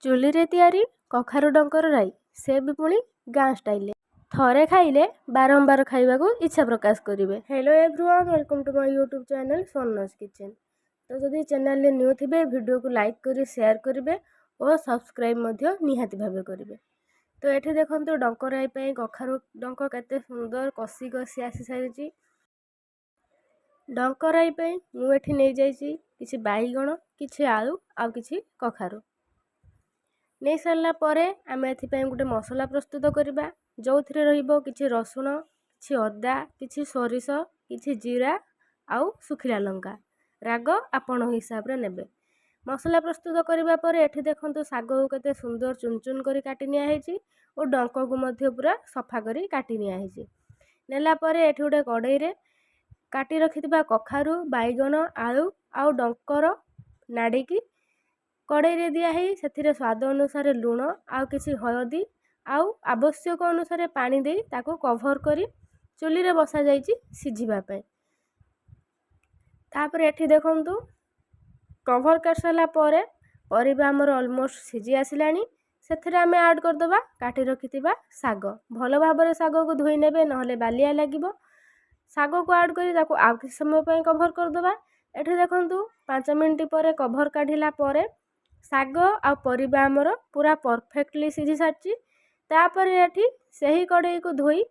ଚୁଲିରେ ତିଆରି କଖାରୁ ଡଙ୍କର ରାଇ, ସେ ବି ପୁଣି ଗାଁ ଷ୍ଟାଇଲରେ। ଥରେ ଖାଇଲେ ବାରମ୍ବାର ଖାଇବାକୁ ଇଚ୍ଛା ପ୍ରକାଶ କରିବେ। Hello everyone, welcome to my YouTube channel Sona's kitchen. ତ ଯଦି ଚ୍ୟାନେଲରେ ନ୍ୟୁ ଥିବେ ଭିଡ଼ିଓକୁ ଲାଇକ୍ କରି ସେୟାର କରିବେ ଓ ସବସ୍କ୍ରାଇବ୍ ମଧ୍ୟ ନିହାତି ଭାବେ କରିବେ। ତ ଏଠି ଦେଖନ୍ତୁ ଡଙ୍କ ରାଇ ପାଇଁ କଖାରୁ ଡଙ୍କ କେତେ ସୁନ୍ଦର କଷି କଷି ଆସିସାରିଛି। ଡଙ୍କ ରାଇ ପାଇଁ ମୁଁ ଏଠି ନେଇଯାଇଛି କିଛି ବାଇଗଣ, କିଛି ଆଳୁ ଆଉ କିଛି କଖାରୁ। ନେଇ ସାରିଲା ପରେ ଆମେ ଏଥିପାଇଁ ଗୋଟେ ମସଲା ପ୍ରସ୍ତୁତ କରିବା, ଯେଉଁଥିରେ ରହିବ କିଛି ରସୁଣ, କିଛି ଅଦା, କିଛି ସୋରିଷ, କିଛି ଜିରା ଆଉ ଶୁଖିଲା ଲଙ୍କା। ରାଗ ଆପଣ ହିସାବରେ ନେବେ। ମସଲା ପ୍ରସ୍ତୁତ କରିବା ପରେ ଏଠି ଦେଖନ୍ତୁ ଶାଗକୁ କେତେ ସୁନ୍ଦର ଚୁନ ଚୁନ କରି କାଟି ନିଆହେଇଛି ଓ ଡଙ୍କକୁ ମଧ୍ୟ ପୁରା ସଫା କରି କାଟି ନିଆହେଇଛି। ନେଲା ପରେ ଏଠି ଗୋଟେ କଡ଼େଇରେ କାଟି ରଖିଥିବା କଖାରୁ, ବାଇଗଣ, ଆଳୁ ଆଉ ଡଙ୍କର ନାଡ଼ିକି କଡ଼େଇରେ ଦିଆହେଇ ସେଥିରେ ସ୍ୱାଦ ଅନୁସାରେ ଲୁଣ ଆଉ କିଛି ହଳଦୀ ଆଉ ଆବଶ୍ୟକ ଅନୁସାରେ ପାଣି ଦେଇ ତାକୁ କଭର କରି ଚୁଲିରେ ବସାଯାଇଛି ସିଝିବା ପାଇଁ। ତାପରେ ଏଠି ଦେଖନ୍ତୁ କଭର କରିସାରିଲା ପରେ ପରିବା ଆମର ଅଲମୋଷ୍ଟ ସିଝି ଆସିଲାଣି। ସେଥିରେ ଆମେ ଆଡ଼୍ କରିଦେବା କାଟି ରଖିଥିବା ଶାଗ। ଭଲ ଭାବରେ ଶାଗକୁ ଧୋଇ ନେବେ, ନହେଲେ ବାଲିଆ ଲାଗିବ। ଶାଗକୁ ଆଡ଼୍ କରି ତାକୁ ଆଉ କିଛି ସମୟ ପାଇଁ କଭର କରିଦେବା। ଏଠି ଦେଖନ୍ତୁ 5 ମିନିଟ୍ ପରେ କଭର କାଢ଼ିଲା ପରେ ଶାଗ ଆଉ ପରିବା ଆମର ପୁରା ପରଫେକ୍ଟଲି ସିଝି ସାରିଛି। ତାପରେ ଏଠି ସେହି କଡ଼େଇକୁ ଧୋଇ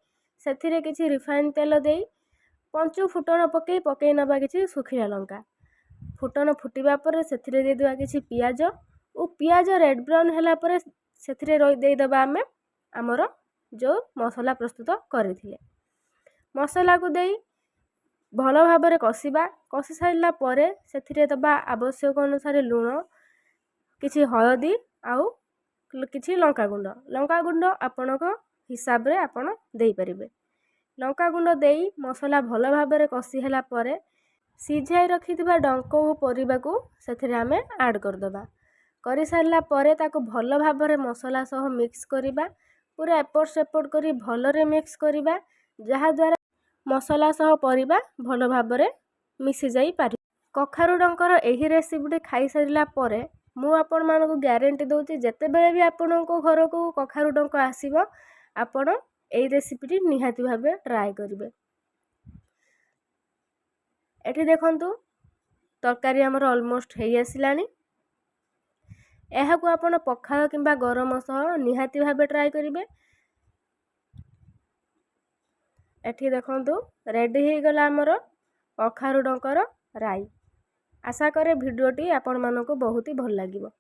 ସେଥିରେ କିଛି ରିଫାଇନ୍ ତେଲ ଦେଇ ପଞ୍ଚୁ ଫୁଟଣ ପକାଇ ନେବା କିଛି ଶୁଖିଲା ଲଙ୍କା। ଫୁଟଣ ଫୁଟିବା ପରେ ସେଥିରେ ଦେଇଦେବା କିଛି ପିଆଜ ଓ ପିଆଜ ରେଡ୍ ବ୍ରାଉନ୍ ହେଲା ପରେ ସେଥିରେ ଦେଇଦେବା ଆମେ ଆମର ଯେଉଁ ମସଲା ପ୍ରସ୍ତୁତ କରିଥିଲେ। ମସଲାକୁ ଦେଇ ଭଲ ଭାବରେ କଷିବା। କଷି ସାରିଲା ପରେ ସେଥିରେ ଦେବା ଆବଶ୍ୟକ ଅନୁସାରେ ଲୁଣ, କିଛି ହଳଦୀ ଆଉ କିଛି ଲଙ୍କାଗୁଣ୍ଡ ଆପଣଙ୍କ ହିସାବରେ ଆପଣ ଦେଇପାରିବେ। ଲଙ୍କାଗୁଣ୍ଡ ଦେଇ ମସଲା ଭଲ ଭାବରେ କଷି ହେଲା ପରେ ସିଝାଇ ରଖିଥିବା ଡଙ୍କ ଓ ପରିବାକୁ ସେଥିରେ ଆମେ ଆଡ଼୍ କରିଦେବା। କରିସାରିଲା ପରେ ତାକୁ ଭଲ ଭାବରେ ମସଲା ସହ ମିକ୍ସ କରିବା। ପୁରା ଏପଟ ସେପଟ କରି ଭଲରେ ମିକ୍ସ କରିବା, ଯାହାଦ୍ୱାରା ମସଲା ସହ ପରିବା ଭଲ ଭାବରେ ମିଶି ଯାଇପାରିବ। କଖାରୁ ଡଙ୍କର ଏହି ରେସିପିଟି ଖାଇସାରିଲା ପରେ ମୁଁ ଆପଣମାନଙ୍କୁ ଗ୍ୟାରେଣ୍ଟି ଦେଉଛି, ଯେତେବେଳେ ବି ଆପଣଙ୍କ ଘରକୁ କଖାରୁ ଡଙ୍କ ଆସିବ ଆପଣ ଏଇ ରେସିପିଟି ନିହାତି ଭାବେ ଟ୍ରାଏ କରିବେ। ଏଠି ଦେଖନ୍ତୁ ତରକାରୀ ଆମର ଅଲମୋଷ୍ଟ ହେଇ ଆସିଲାଣି। ଏହାକୁ ଆପଣ ପଖାଳ କିମ୍ବା ଗରମ ସହ ନିହାତି ଭାବେ ଟ୍ରାଏ କରିବେ। ଏଠି ଦେଖନ୍ତୁ ରେଡ଼ି ହେଇଗଲା ଆମର କଖାରୁ ଡଙ୍କର ରାଇ। ଆଶା କରେ ଭିଡ଼ିଓଟି ଆପଣମାନଙ୍କୁ ବହୁତ ଭଲ ଲାଗିବ।